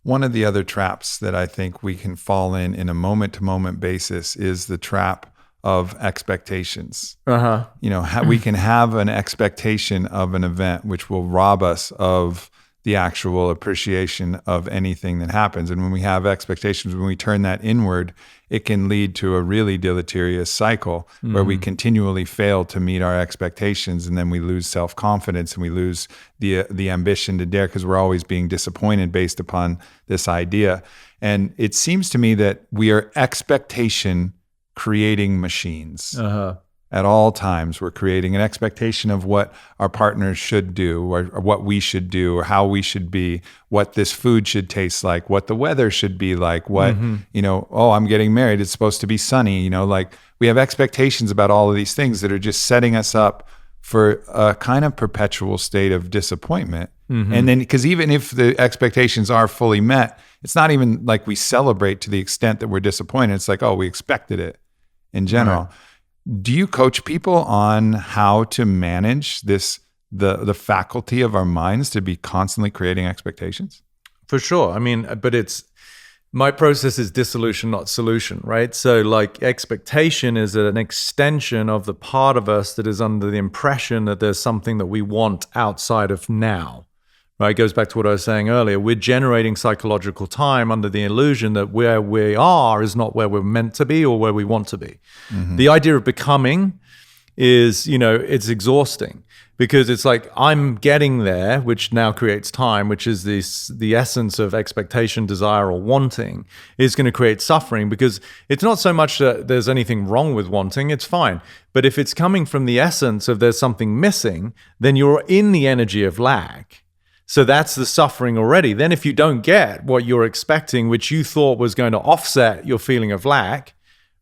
One of the other traps that I think we can fall in a moment-to-moment basis is the trap of expectations. We can have an expectation of an event which will rob us of the actual appreciation of anything that happens. And when we have expectations, when we turn that inward, it can lead to a really deleterious cycle where we continually fail to meet our expectations, and then we lose self-confidence and we lose the ambition to dare because we're always being disappointed based upon this idea. And it seems to me that we are expectation creating machines. At all times, we're creating an expectation of what our partners should do or what we should do or how we should be, what this food should taste like, what the weather should be like, what, I'm getting married, it's supposed to be sunny, like we have expectations about all of these things that are just setting us up for a kind of perpetual state of disappointment. And then, because even if the expectations are fully met, it's not even like we celebrate to the extent that we're disappointed. It's like, oh, we expected it in general. Right. Do you coach people on how to manage the faculty of our minds to be constantly creating expectations? For sure. I mean, but my process is dissolution, not solution, right? So like expectation is an extension of the part of us that is under the impression that there's something that we want outside of now. Right, it goes back to what I was saying earlier. We're generating psychological time under the illusion that where we are is not where we're meant to be or where we want to be. The idea of becoming is, it's exhausting because it's like I'm getting there, which now creates time, which is the essence of expectation, desire, or wanting, is going to create suffering because it's not so much that there's anything wrong with wanting, it's fine. But if it's coming from the essence of there's something missing, then you're in the energy of lack. So that's the suffering already. Then if you don't get what you're expecting, which you thought was going to offset your feeling of lack,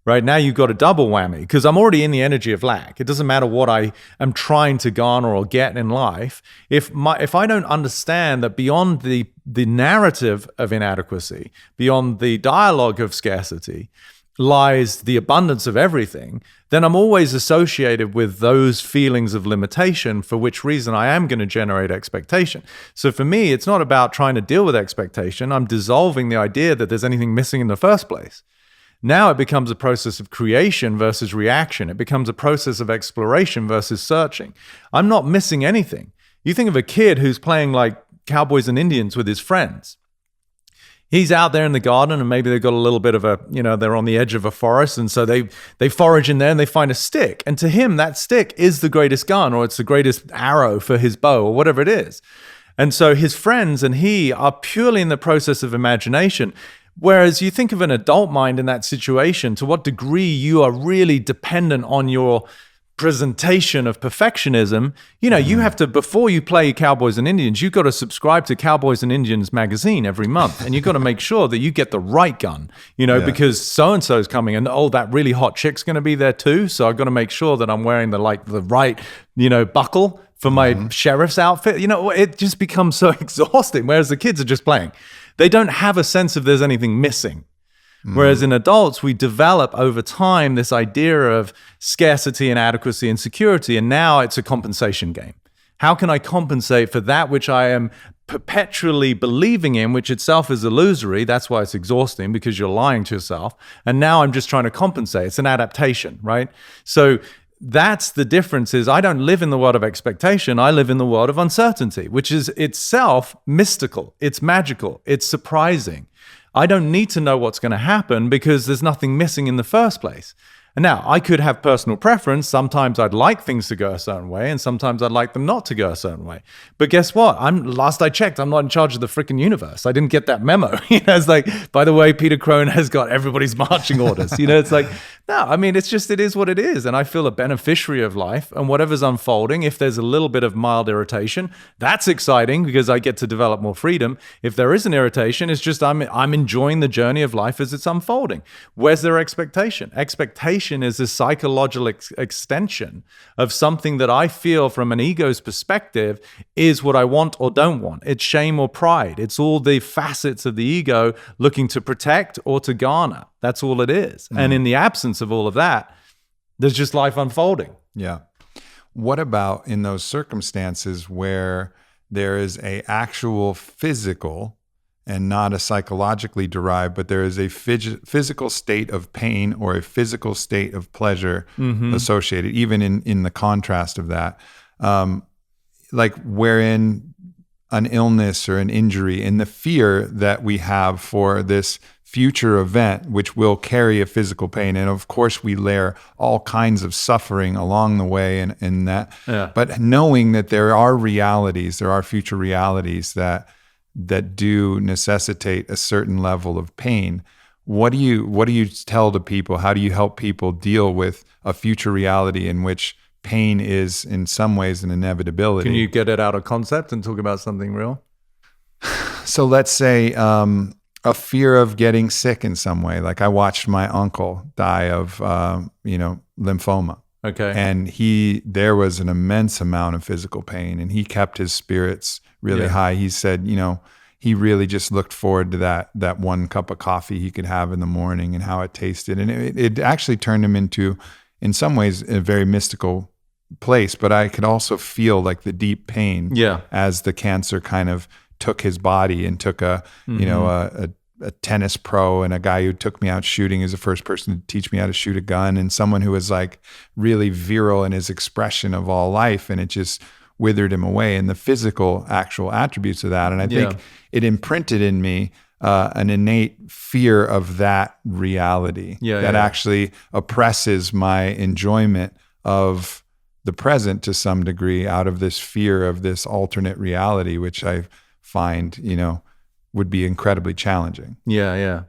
right, now you've got a double whammy because I'm already in the energy of lack. It doesn't matter what I am trying to garner or get in life. If I don't understand that beyond the narrative of inadequacy, beyond the dialogue of scarcity, lies the abundance of everything, then I'm always associated with those feelings of limitation, for which reason I am going to generate expectation. So for me, it's not about trying to deal with expectation. I'm dissolving the idea that there's anything missing in the first place. Now it becomes a process of creation versus reaction. It becomes a process of exploration versus searching. I'm not missing anything. You think of a kid who's playing like cowboys and Indians with his friends. He's out there in the garden and maybe they've got a little bit of they're on the edge of a forest. And so they forage in there and they find a stick. And to him, that stick is the greatest gun or it's the greatest arrow for his bow or whatever it is. And so his friends and he are purely in the process of imagination. Whereas you think of an adult mind in that situation, to what degree you are really dependent on your presentation of perfectionism. You have to, before you play Cowboys and Indians, you've got to subscribe to Cowboys and Indians magazine every month, and you've got to make sure that you get the right gun, because so-and-so is coming, and that really hot chick's going to be there too, so I've got to make sure that I'm wearing the right, buckle for my sheriff's outfit. It just becomes so exhausting, whereas the kids are just playing. They don't have a sense of there's anything missing. Whereas in adults, we develop over time this idea of scarcity and adequacy and security, and now it's a compensation game. How can I compensate for that which I am perpetually believing in, which itself is illusory? That's why it's exhausting, because you're lying to yourself. And now I'm just trying to compensate. It's an adaptation, right? So that's the difference. Is I don't live in the world of expectation. I live in the world of uncertainty, which is itself mystical. It's magical. It's surprising. I don't need to know what's going to happen because there's nothing missing in the first place. And now, I could have personal preference. Sometimes I'd like things to go a certain way, and sometimes I'd like them not to go a certain way. But guess what? Last I checked, I'm not in charge of the freaking universe. I didn't get that memo. It's like, by the way, Peter Crone has got everybody's marching orders. It's like, no, I mean, it is what it is. And I feel a beneficiary of life, and whatever's unfolding, if there's a little bit of mild irritation, that's exciting because I get to develop more freedom. If there is an irritation, it's just I'm enjoying the journey of life as it's unfolding. Where's their expectation? Expectation is a psychological extension of something that I feel from an ego's perspective is what I want or don't want. It's shame or pride. It's all the facets of the ego looking to protect or to garner. That's all it is. And in the absence of all of that, there's just life unfolding. Yeah. What about in those circumstances where there is a actual physical and not a psychologically derived, but there is a physical state of pain or a physical state of pleasure associated, even in the contrast of that. Like wherein an illness or an injury and the fear that we have for this future event, which will carry a physical pain. And of course, we layer all kinds of suffering along the way in that. Yeah. But knowing that there are realities, there are future realities that do necessitate a certain level of pain. What do you tell the people? How do you help people deal with a future reality in which pain is in some ways an inevitability? Can you get it out of concept and talk about something real? So let's say a fear of getting sick in some way. Like I watched my uncle die of, lymphoma. Okay. And there was an immense amount of physical pain, and he kept his spirits really high. He said, he really just looked forward to that one cup of coffee he could have in the morning and how it tasted. And it actually turned him into, in some ways, a very mystical place. But I could also feel like the deep pain as the cancer kind of took his body and took a tennis pro and a guy who took me out shooting as the first person to teach me how to shoot a gun, and someone who was like really virile in his expression of all life, and it just withered him away, and the physical actual attributes of that. And I think it imprinted in me an innate fear of that reality that actually oppresses my enjoyment of the present to some degree out of this fear of this alternate reality, which I find, would be incredibly challenging. Yeah.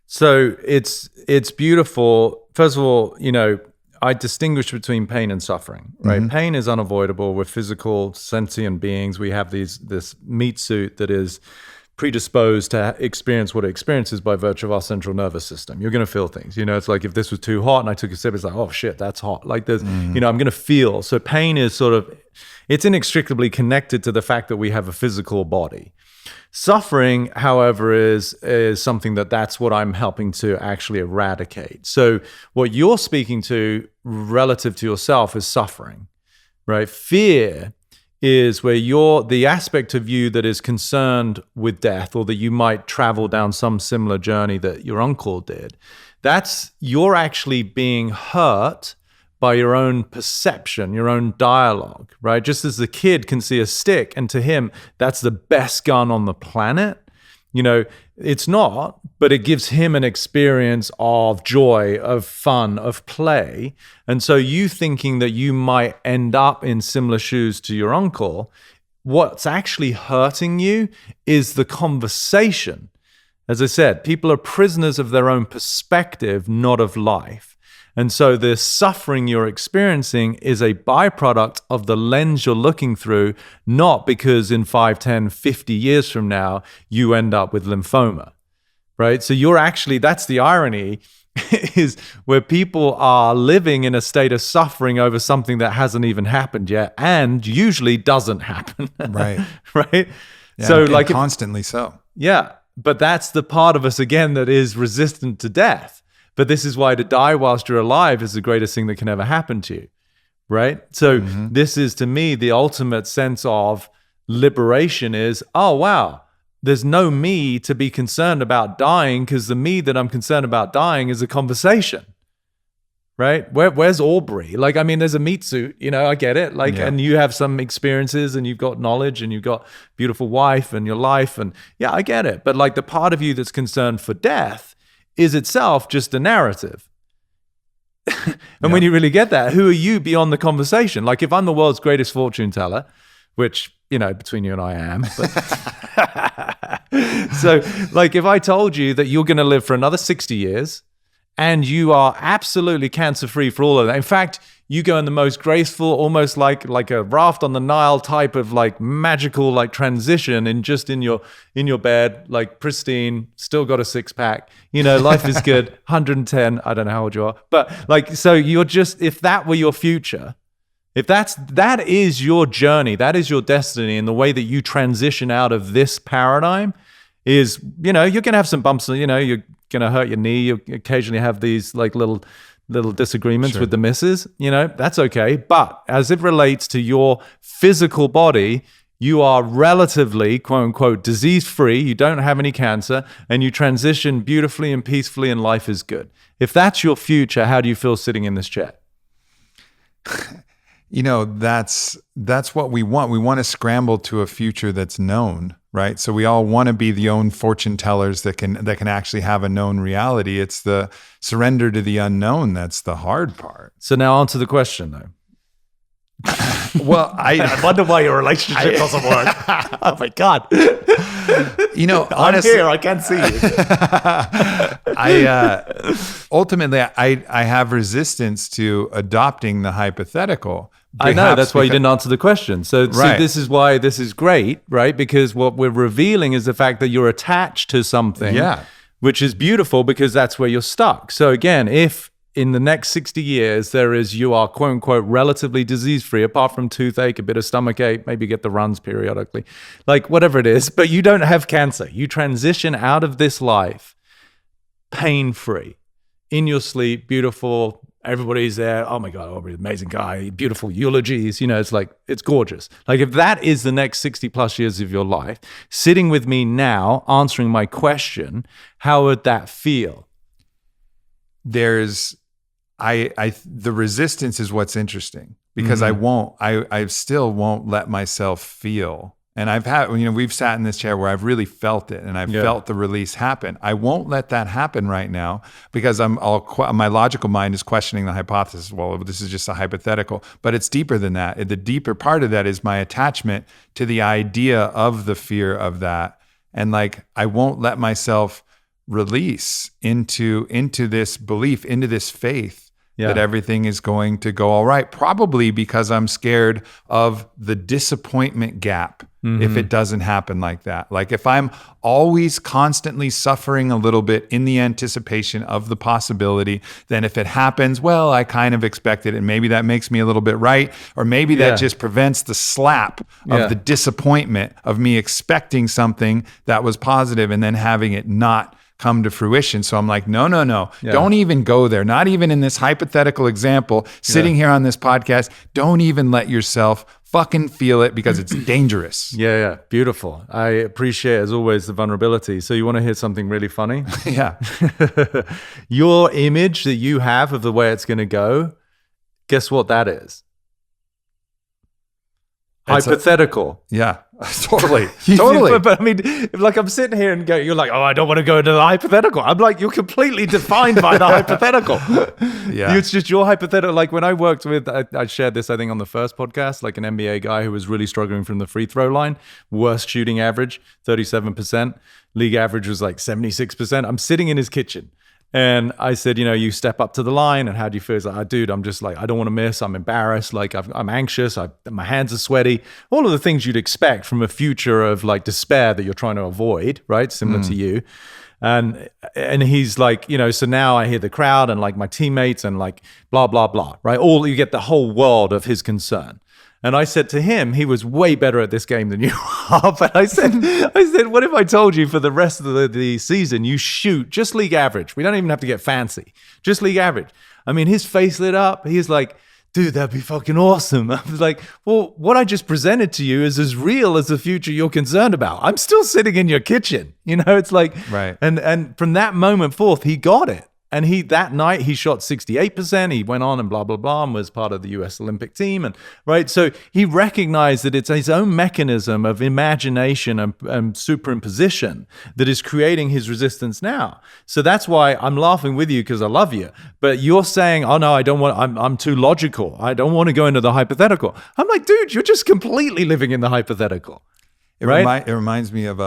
So it's beautiful. First of all, I distinguish between pain and suffering, right? Mm-hmm. Pain is unavoidable. We're physical, sentient beings. We have this meat suit that is predisposed to experience what it experiences by virtue of our central nervous system. You're going to feel things. It's like if this was too hot and I took a sip, it's like, oh shit, that's hot. Like there's, I'm going to feel. So pain is it's inextricably connected to the fact that we have a physical body. Suffering, however, is something that's what I'm helping to actually eradicate. So what you're speaking to relative to yourself is suffering, right? Fear is where the aspect of you that is concerned with death, or that you might travel down some similar journey that your uncle did. You're actually being hurt by your own perception, your own dialogue, right? Just as the kid can see a stick and to him, that's the best gun on the planet. It's not, but it gives him an experience of joy, of fun, of play. And so you thinking that you might end up in similar shoes to your uncle, what's actually hurting you is the conversation. As I said, people are prisoners of their own perspective, not of life. And so the suffering you're experiencing is a byproduct of the lens you're looking through, not because in 5, 10, 50 years from now, you end up with lymphoma, right? So that's the irony, is where people are living in a state of suffering over something that hasn't even happened yet and usually doesn't happen. Right. Right? Yeah, so constantly so. Yeah. But that's the part of us, again, that is resistant to death. But this is why to die whilst you're alive is the greatest thing that can ever happen to you, right? So this is, to me, the ultimate sense of liberation is, oh, wow, there's no me to be concerned about dying, because the me that I'm concerned about dying is a conversation, right? Where's Aubrey? There's a meat suit, I get it. And you have some experiences and you've got knowledge and you've got a beautiful wife and your life. And yeah, I get it. But the part of you that's concerned for death is itself just a narrative. And when you really get that, who are you beyond the conversation? If I'm the world's greatest fortune teller, which, between you and I am. But so if I told you that you're going to live for another 60 years and you are absolutely cancer-free for all of that. In fact, you go in the most graceful, almost like a raft on the Nile type of magical transition in your bed, pristine, still got a 6-pack, life is good, 110, I don't know how old you are, but so you're just, if that were your future, if that is your journey, that is your destiny, and the way that you transition out of this paradigm is, you're going to have some bumps, you're going to hurt your knee, you occasionally have these little disagreements with the missus, that's okay. But as it relates to your physical body, you are relatively, quote unquote, disease-free, you don't have any cancer, and you transition beautifully and peacefully and life is good. If that's your future, how do you feel sitting in this chair? That's what we want. We want to scramble to a future that's known, right? So we all want to be the own fortune tellers that can actually have a known reality. It's the surrender to the unknown that's the hard part. So now on to the question, though. Well, I wonder why your relationship doesn't work. Oh my God. Honestly, I'm here, I can't see you. Ultimately, I have resistance to adopting the hypothetical. I know, that's why you didn't answer the question. So this is why this is great, right? Because what we're revealing is the fact that you're attached to something, which is beautiful because that's where you're stuck. So again, if in the next 60 years, you are quote unquote relatively disease free, apart from toothache, a bit of stomach ache, maybe get the runs periodically, like whatever it is, but you don't have cancer. You transition out of this life pain free, in your sleep, beautiful. Everybody's there. Oh my God, Aubrey, amazing guy, beautiful eulogies. It's gorgeous. Like if that is the next 60 plus years of your life, sitting with me now, answering my question, how would that feel? The resistance is what's interesting because I still won't let myself feel. And I've had, we've sat in this chair where I've really felt it and I've felt the release happen. I won't let that happen right now because my logical mind is questioning the hypothesis. Well, this is just a hypothetical, but it's deeper than that. The deeper part of that is my attachment to the idea of the fear of that. And I won't let myself release into this belief, into this faith that everything is going to go all right, probably because I'm scared of the disappointment gap if it doesn't happen like that. Like if I'm always constantly suffering a little bit in the anticipation of the possibility, then if it happens, well, I kind of expect it and maybe that makes me a little bit right, or maybe that just prevents the slap of the disappointment of me expecting something that was positive and then having it not come to fruition. So I'm like, no. Don't even go there. Not even in this hypothetical example, sitting here on this podcast, don't even let yourself fucking feel it because it's dangerous. Yeah. Beautiful. I appreciate, as always, the vulnerability. So you want to hear something really funny? Yeah. Your image that you have of the way it's going to go, guess what that is? Hypothetical. Totally. But I mean, I'm sitting here and you're like, oh, I don't want to go into the hypothetical. I'm like, you're completely defined by the hypothetical. It's just your hypothetical. Like when I worked with, I shared this, I think on the first podcast, like an NBA guy who was really struggling from the free throw line, worst shooting average, 37%. League average was like 76%. I'm sitting in his kitchen. And I said, you step up to the line and how do you feel? He's like, dude, I'm just like, I don't want to miss. I'm embarrassed. Like I'm anxious. My hands are sweaty. All of the things you'd expect from a future of like despair that you're trying to avoid, right? Similar to you. And he's like, so now I hear the crowd and like my teammates and like blah, blah, blah, right? You get the whole world of his concern. And I said to him, he was way better at this game than you are. But I said, what if I told you for the rest of the season, you shoot just league average? We don't even have to get fancy. Just league average. I mean, his face lit up. He's like, dude, that'd be fucking awesome. I was like, well, what I just presented to you is as real as the future you're concerned about. I'm still sitting in your kitchen. It's like, right. And from that moment forth, he got it. And that night he shot 68%. He went on and blah, blah, blah, and was part of the US Olympic team. And right. So he recognized that it's his own mechanism of imagination and superimposition that is creating his resistance now. So that's why I'm laughing with you because I love you. But you're saying, oh no, I don't want, I'm too logical. I don't want to go into the hypothetical. I'm like, dude, you're just completely living in the hypothetical. It reminds me of,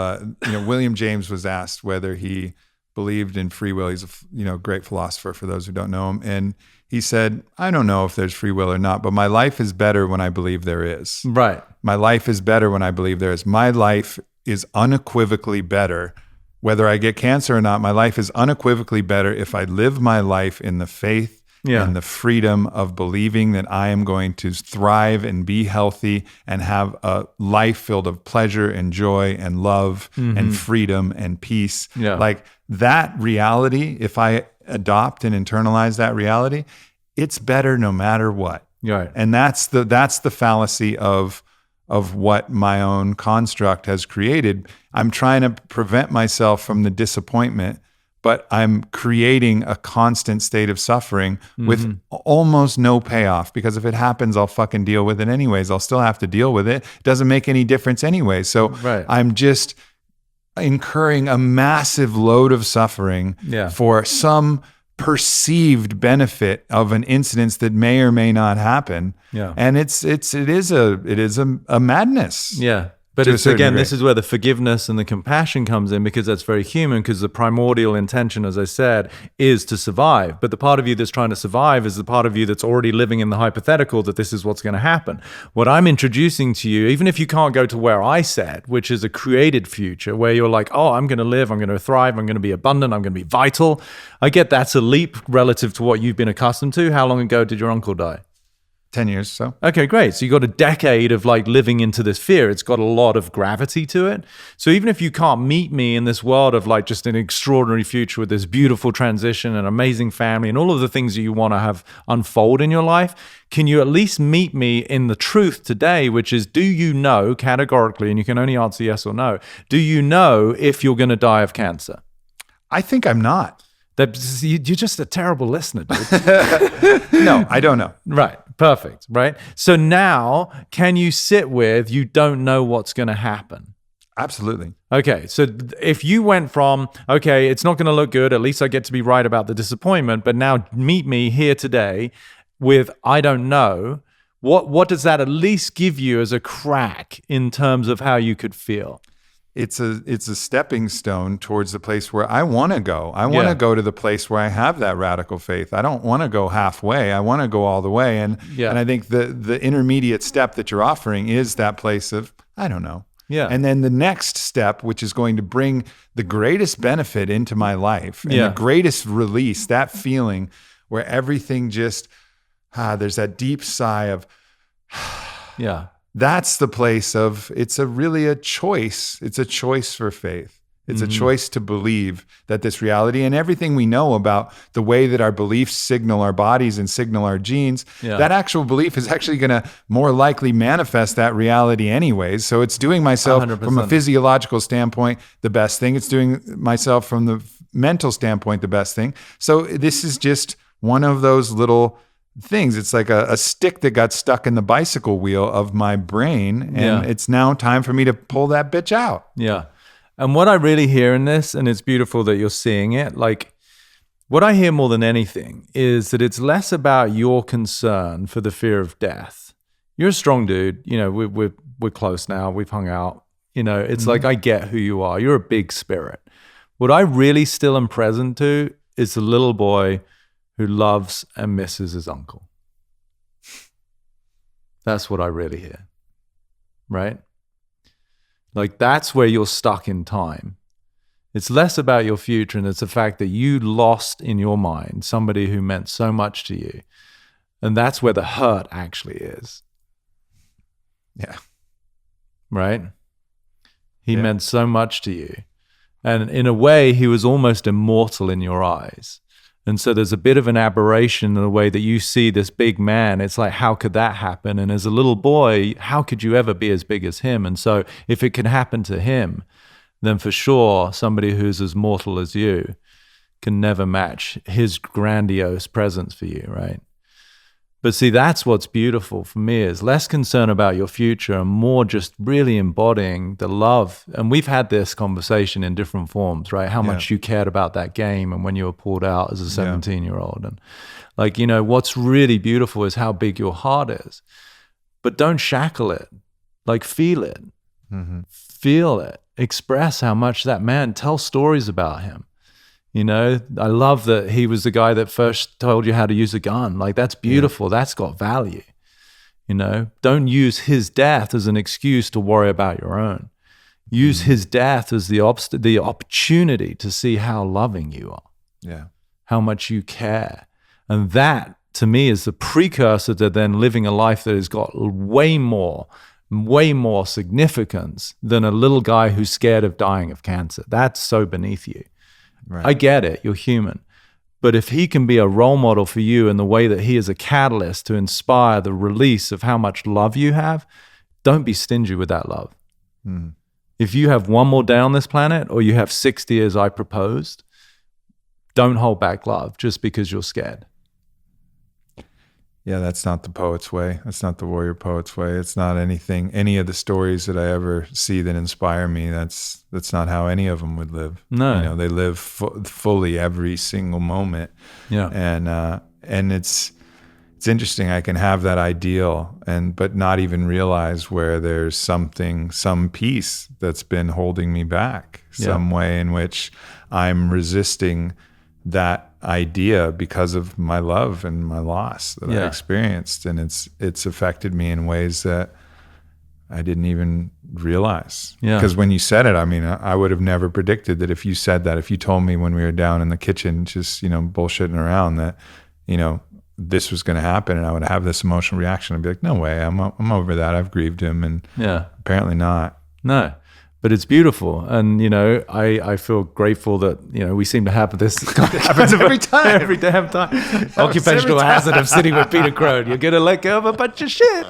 William James was asked whether he believed in free will. He's a great philosopher for those who don't know him. And he said, I don't know if there's free will or not, but my life is better when I believe there is. Right. My life is better when I believe there is. My life is unequivocally better. Whether I get cancer or not, my life is unequivocally better if I live my life in the faith and the freedom of believing that I am going to thrive and be healthy and have a life filled of pleasure and joy and love and freedom and peace. Yeah. Like that reality, if I adopt and internalize that reality, it's better no matter what. Right. And that's the fallacy of of what my own construct has created. I'm trying to prevent myself from the disappointment, but I'm creating a constant state of suffering with almost no payoff, because if it happens, I'll fucking deal with it anyways. I'll still have to deal with it. It doesn't make any difference anyway. So I'm just incurring a massive load of suffering for some perceived benefit of an incident that may or may not happen. And it is a madness. But it's, again, this is where the forgiveness and the compassion comes in, because that's very human, because the primordial intention, as I said, is to survive. But the part of you that's trying to survive is the part of you that's already living in the hypothetical that this is what's going to happen. What I'm introducing to you, even if you can't go to where I said, which is a created future, where you're like, oh, I'm going to live, I'm going to thrive, I'm going to be abundant, I'm going to be vital. I get that's a leap relative to what you've been accustomed to. How long ago did your uncle die? 10 years or so. Okay, great. So you got a decade of like living into this fear. It's got a lot of gravity to it. So even if you can't meet me in this world of like just an extraordinary future with this beautiful transition and amazing family and all of the things that you want to have unfold in your life, can you at least meet me in the truth today, which is, do you know categorically, and you can only answer yes or no, do you know if you're going to die of cancer? I think I'm not. You're just a terrible listener, dude. No, I don't know. Right. Perfect. Right. So now, can you sit with, you don't know what's going to happen? Absolutely. Okay. So if you went from, okay, it's not going to look good, at least I get to be right about the disappointment, but now meet me here today with, I don't know, what does that at least give you as a crack in terms of how you could feel? It's a stepping stone towards the place where I want to go. I want to go to the place where I have that radical faith. I don't want to go halfway. I want to go all the way. And I think the intermediate step that you're offering is that place of, I don't know. And then the next step, which is going to bring the greatest benefit into my life and the greatest release, that feeling where everything just, there's that deep sigh of, that's the place of, it's really a choice. It's a choice for faith. It's a choice to believe that this reality and everything we know about the way that our beliefs signal our bodies and signal our genes, that actual belief is actually going to more likely manifest that reality anyways. So it's doing myself 100%. From a physiological standpoint, the best thing. It's doing myself from the mental standpoint, the best thing. So this is just one of those little things. It's like a stick that got stuck in the bicycle wheel of my brain, and it's now time for me to pull that bitch out. And what I really hear in this, and it's beautiful that you're seeing it, like what I hear more than anything is that it's less about your concern for the fear of death. You're a strong dude. You know, we're close now. We've hung out. You know, it's like, I get who you are. You're a big spirit. What I really still am present to is the little boy who loves and misses his uncle. That's what I really hear, right? Like, that's where you're stuck in time. It's less about your future, and it's the fact that you lost in your mind somebody who meant so much to you. And that's where the hurt actually is. Right? He meant so much to you. And in a way, he was almost immortal in your eyes. And so there's a bit of an aberration in the way that you see this big man. It's like, how could that happen? And as a little boy, how could you ever be as big as him? And so if it can happen to him, then for sure, somebody who's as mortal as you can never match his grandiose presence for you, right? But see, that's what's beautiful for me, is less concern about your future and more just really embodying the love. And we've had this conversation in different forms, right? How much you cared about that game and when you were pulled out as a 17-year-old. And like, you know, what's really beautiful is how big your heart is. But don't shackle it. Like, feel it. Feel it. Express how much that man, tell stories about him. You know, I love that he was the guy that first told you how to use a gun. Like, that's beautiful. That's got value. You know, don't use his death as an excuse to worry about your own. Use his death as the opportunity to see how loving you are. How much you care. And that, to me, is the precursor to then living a life that has got way more significance than a little guy who's scared of dying of cancer. That's so beneath you. Right. I get it. You're human. But if he can be a role model for you in the way that he is a catalyst to inspire the release of how much love you have, don't be stingy with that love. Mm. If you have one more day on this planet, or you have 60 as I proposed, don't hold back love just because you're scared. Yeah, that's not the poet's way. That's not the warrior poet's way. It's not any of the stories that I ever see that inspire me. That's not how any of them would live. No. They live fully every single moment. Yeah. And it's interesting. I can have that ideal but not even realize where there's some piece that's been holding me back, some way in which I'm resisting that idea because of my love and my loss that I experienced, and it's affected me in ways that I didn't even realize. Because when you said it, I mean, I would have never predicted that. If you said that, if you told me when we were down in the kitchen just bullshitting around that this was going to happen and I would have this emotional reaction, I'd be like, no way, I'm over that. I've grieved him, and apparently not. No. But it's beautiful, and I feel grateful that we seem to have this. It happens every time, every damn time. Occupational hazard of sitting with Peter Crone. You're gonna let go of a bunch of shit.